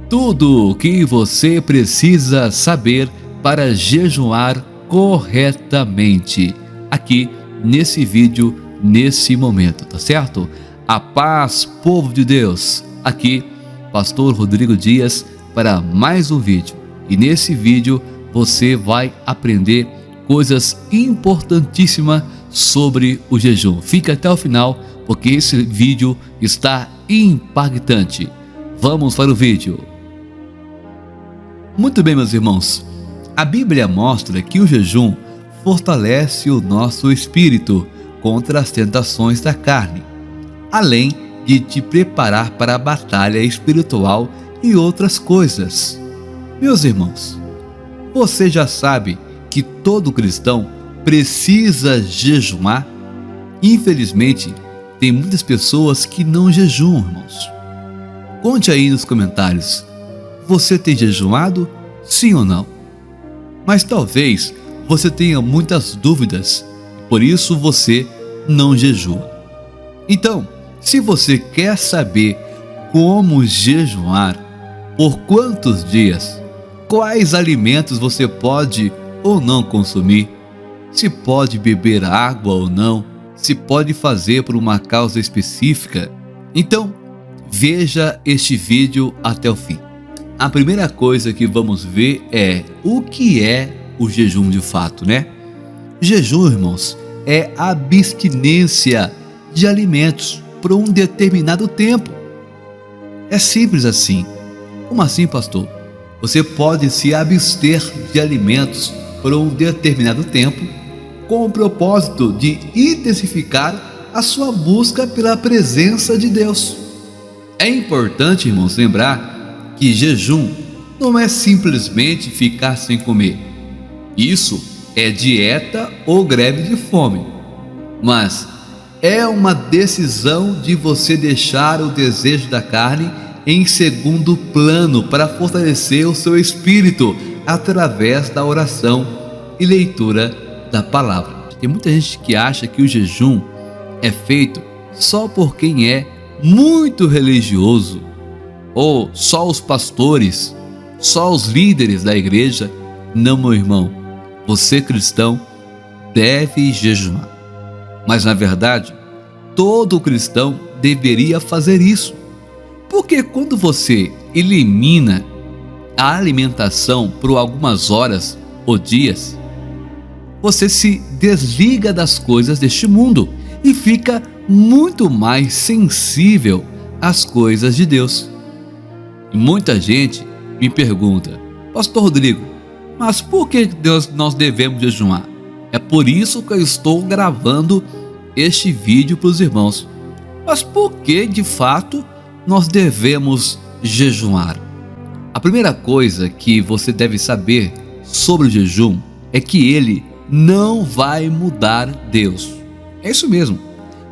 Tudo o que você precisa saber para jejuar corretamente aqui nesse vídeo, nesse momento, tá certo? A paz, povo de Deus, aqui Pastor Rodrigo Dias para mais um vídeo. E nesse vídeo você vai aprender coisas importantíssimas sobre o jejum. Fica até o final porque esse vídeo está impactante. Vamos para o vídeo. Muito bem, meus irmãos, a Bíblia mostra que o jejum fortalece o nosso espírito contra as tentações da carne, além de te preparar para a batalha espiritual e outras coisas. Meus irmãos, você já sabe que todo cristão precisa jejuar? Infelizmente, tem muitas pessoas que não jejuam, irmãos. Conte aí nos comentários. Você tem jejuado? Sim ou não? Mas talvez você tenha muitas dúvidas, por isso você não jejua. Então, se você quer saber como jejuar, por quantos dias, quais alimentos você pode ou não consumir, se pode beber água ou não, se pode fazer por uma causa específica, então veja este vídeo até o fim. A primeira coisa que vamos ver é o que é o jejum de fato, né? Jejum, irmãos, é abstinência de alimentos por um determinado tempo. É simples assim. Como assim, pastor? Você pode se abster de alimentos por um determinado tempo com o propósito de intensificar a sua busca pela presença de Deus. É importante, irmãos, lembrar que jejum não é simplesmente ficar sem comer. Isso é dieta ou greve de fome. Mas é uma decisão de você deixar o desejo da carne em segundo plano para fortalecer o seu espírito através da oração e leitura da palavra. Tem muita gente que acha que o jejum é feito só por quem é muito religioso, ou só os pastores, só os líderes da igreja. Não, meu irmão, você cristão deve jejuar. Mas na verdade, todo cristão deveria fazer isso. Porque quando você elimina a alimentação por algumas horas ou dias, você se desliga das coisas deste mundo e fica muito mais sensível às coisas de Deus. E muita gente me pergunta: Pastor Rodrigo, mas por que nós devemos jejuar? É por isso que eu estou gravando este vídeo para os irmãos. Mas por que de fato nós devemos jejuar? A primeira coisa que você deve saber sobre o jejum é que ele não vai mudar Deus. É isso mesmo.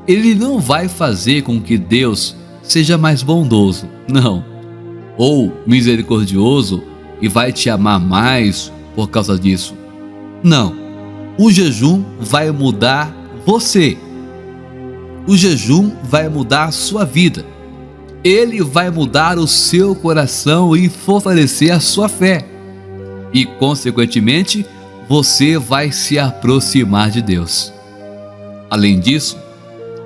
Ele não vai fazer com que Deus seja mais bondoso, não, ou misericordioso e vai te amar mais por causa disso. Não. O jejum vai mudar você. O jejum vai mudar a sua vida. Ele vai mudar o seu coração e fortalecer a sua fé. E, consequentemente, você vai se aproximar de Deus. Além disso,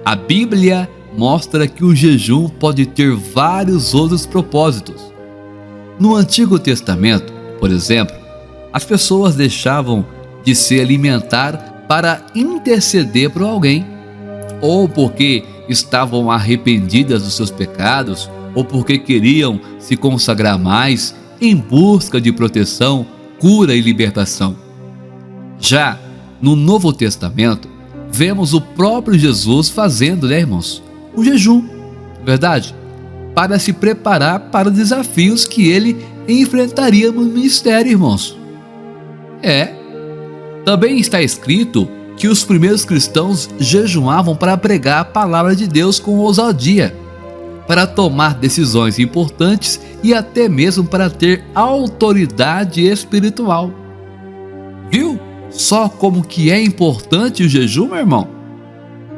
a Bíblia mostra que o jejum pode ter vários outros propósitos. No Antigo Testamento, por exemplo, as pessoas deixavam de se alimentar para interceder por alguém, ou porque estavam arrependidas dos seus pecados, ou porque queriam se consagrar mais em busca de proteção, cura e libertação. Já no Novo Testamento, vemos o próprio Jesus fazendo, né, irmãos, o jejum, verdade? Para se preparar para os desafios que ele enfrentaria no ministério, irmãos. Também está escrito que os primeiros cristãos jejuavam para pregar a palavra de Deus com ousadia, para tomar decisões importantes e até mesmo para ter autoridade espiritual. Viu só como que é importante o jejum, meu irmão?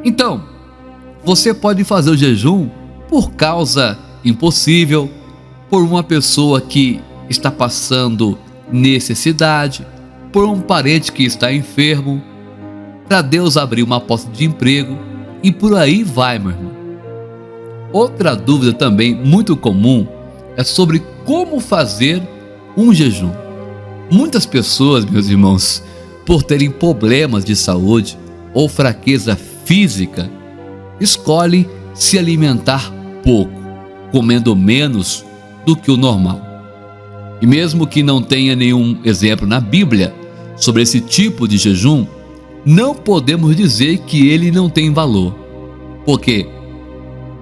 Então, Você pode fazer o jejum por causa impossível, por uma pessoa que está passando necessidade, por um parente que está enfermo, para Deus abrir uma porta de emprego e por aí vai, meu irmão. Outra dúvida também muito comum é sobre como fazer um jejum. Muitas pessoas, meus irmãos, por terem problemas de saúde ou fraqueza física, escolhem se alimentar pouco, comendo menos do que o normal. E mesmo que não tenha nenhum exemplo na Bíblia sobre esse tipo de jejum, não podemos dizer que ele não tem valor, porque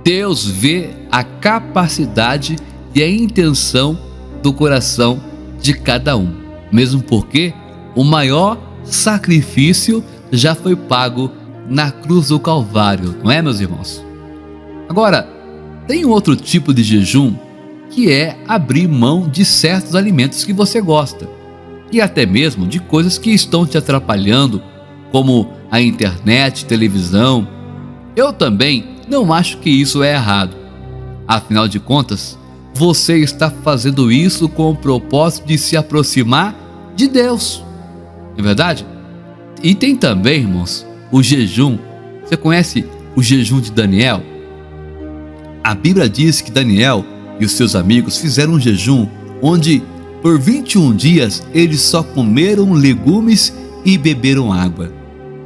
Deus vê a capacidade e a intenção do coração de cada um, mesmo porque o maior sacrifício já foi pago na cruz do Calvário, não é, meus irmãos? Agora, tem um outro tipo de jejum que é abrir mão de certos alimentos que você gosta e até mesmo de coisas que estão te atrapalhando, como a internet, televisão. Eu também não acho que isso é errado. Afinal de contas, você está fazendo isso com o propósito de se aproximar de Deus, não é verdade? E tem também, irmãos, o jejum. Você conhece o jejum de Daniel? A Bíblia diz que Daniel e os seus amigos fizeram um jejum onde por 21 dias eles só comeram legumes e beberam água.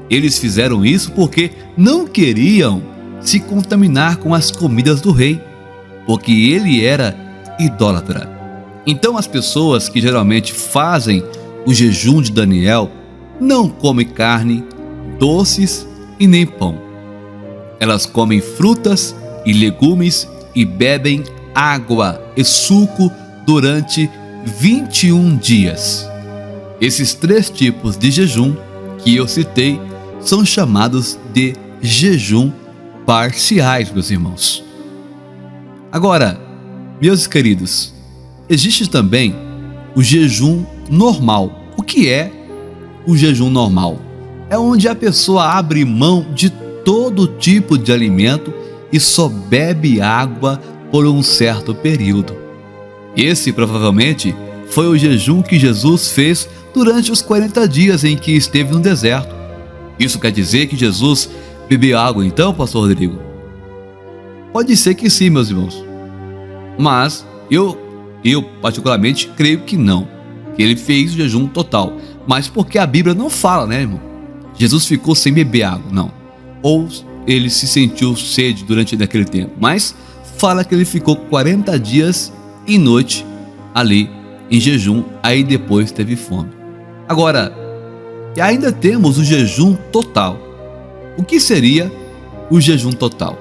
Eles fizeram isso porque não queriam se contaminar com as comidas do rei, porque ele era idólatra. Então as pessoas que geralmente fazem o jejum de Daniel não comem carne, doces e nem pão. Elas comem frutas e legumes e bebem água e suco durante 21 dias. Esses 3 tipos de jejum que eu citei são chamados de jejum parciais, meus irmãos. Agora, meus queridos, existe também o jejum normal. O que é o jejum normal? É onde a pessoa abre mão de todo tipo de alimento e só bebe água por um certo período. Esse provavelmente foi o jejum que Jesus fez durante os 40 dias em que esteve no deserto. Isso quer dizer que Jesus bebeu água então, pastor Rodrigo? Pode ser que sim, meus irmãos. Mas eu particularmente creio que não, que ele fez o jejum total. Mas porque a Bíblia não fala, né, irmão? Jesus ficou sem beber água, não. Ou ele se sentiu sede durante aquele tempo. Mas fala que ele ficou 40 dias e noite ali em jejum, aí depois teve fome. Agora, ainda temos o jejum total. O que seria o jejum total?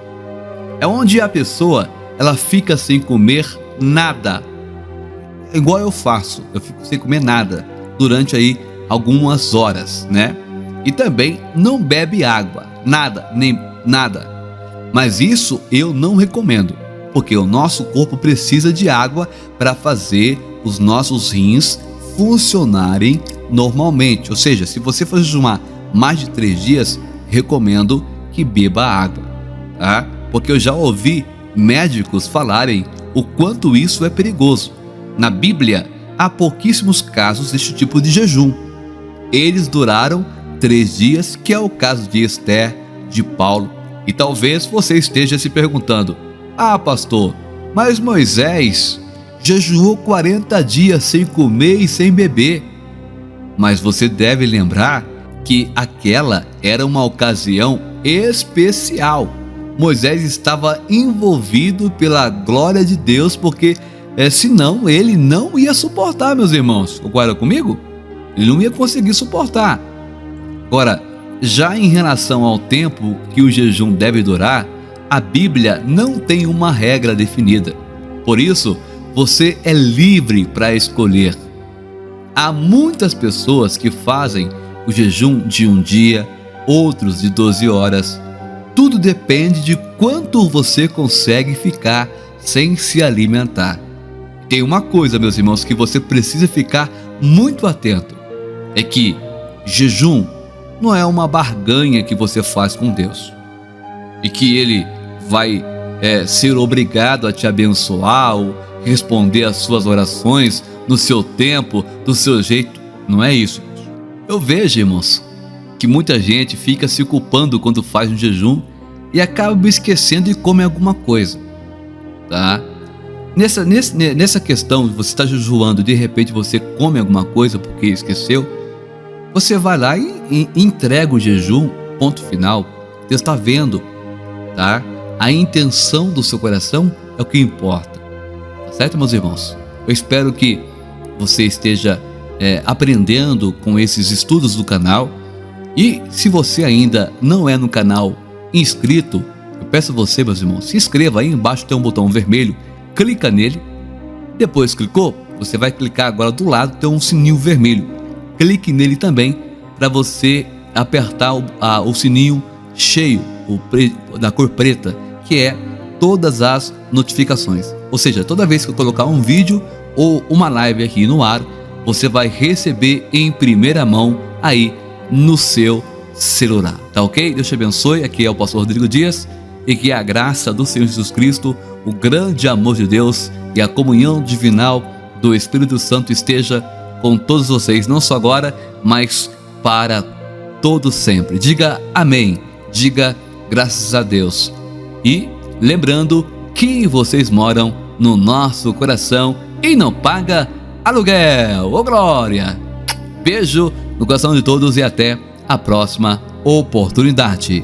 É onde a pessoa ela fica sem comer nada, igual eu faço. Eu fico sem comer nada durante aí algumas horas, né? E também não bebe água, nada, nem nada. Mas isso eu não recomendo, porque o nosso corpo precisa de água para fazer os nossos rins funcionarem normalmente. Ou seja, se você for jejumar mais de 3 dias, recomendo que beba água, tá? Porque eu já ouvi médicos falarem o quanto isso é perigoso. Na Bíblia, há pouquíssimos casos deste tipo de jejum. Eles duraram 3 dias, que é o caso de Esther, de Paulo. E talvez você esteja se perguntando: ah, pastor, mas Moisés jejuou 40 dias sem comer e sem beber. Mas você deve lembrar que aquela era uma ocasião especial. Moisés estava envolvido pela glória de Deus, porque senão ele não ia suportar, meus irmãos. Concorda comigo? Ele não ia conseguir suportar. Agora, já em relação ao tempo que o jejum deve durar, a Bíblia não tem uma regra definida. Por isso, você é livre para escolher. Há muitas pessoas que fazem o jejum de um dia, outros de 12 horas. Tudo depende de quanto você consegue ficar sem se alimentar. Tem uma coisa, meus irmãos, que você precisa ficar muito atento. É que jejum não é uma barganha que você faz com Deus. e que ele vai ser obrigado a te abençoar ou responder às suas orações no seu tempo, do seu jeito. Não é isso. Eu vejo, irmãos, que muita gente fica se culpando quando faz um jejum e acaba esquecendo e come alguma coisa, tá? Nessa questão de você estar jejuando e de repente você come alguma coisa porque esqueceu, você vai lá e entrega o jejum, ponto final. Deus está vendo, tá? A intenção do seu coração é o que importa, tá certo, meus irmãos? Eu espero que você esteja aprendendo com esses estudos do canal. E se você ainda não é no canal inscrito, eu peço a você, meus irmãos, se inscreva. Aí embaixo tem um botão vermelho, clica nele. Depois clicou, você vai clicar agora do lado, tem um sininho vermelho. Clique nele também para você apertar o sininho cheio, da cor preta, que é todas as notificações. Ou seja, toda vez que eu colocar um vídeo ou uma live aqui no ar, você vai receber em primeira mão aí no seu celular, tá ok? Deus te abençoe. Aqui é o pastor Rodrigo Dias, e que a graça do Senhor Jesus Cristo, o grande amor de Deus e a comunhão divinal do Espírito Santo esteja com todos vocês, não só agora, mas para todo sempre. Diga amém, diga graças a Deus. E lembrando que vocês moram no nosso coração e não paga aluguel. Ô glória! Beijo no coração de todos e até a próxima oportunidade.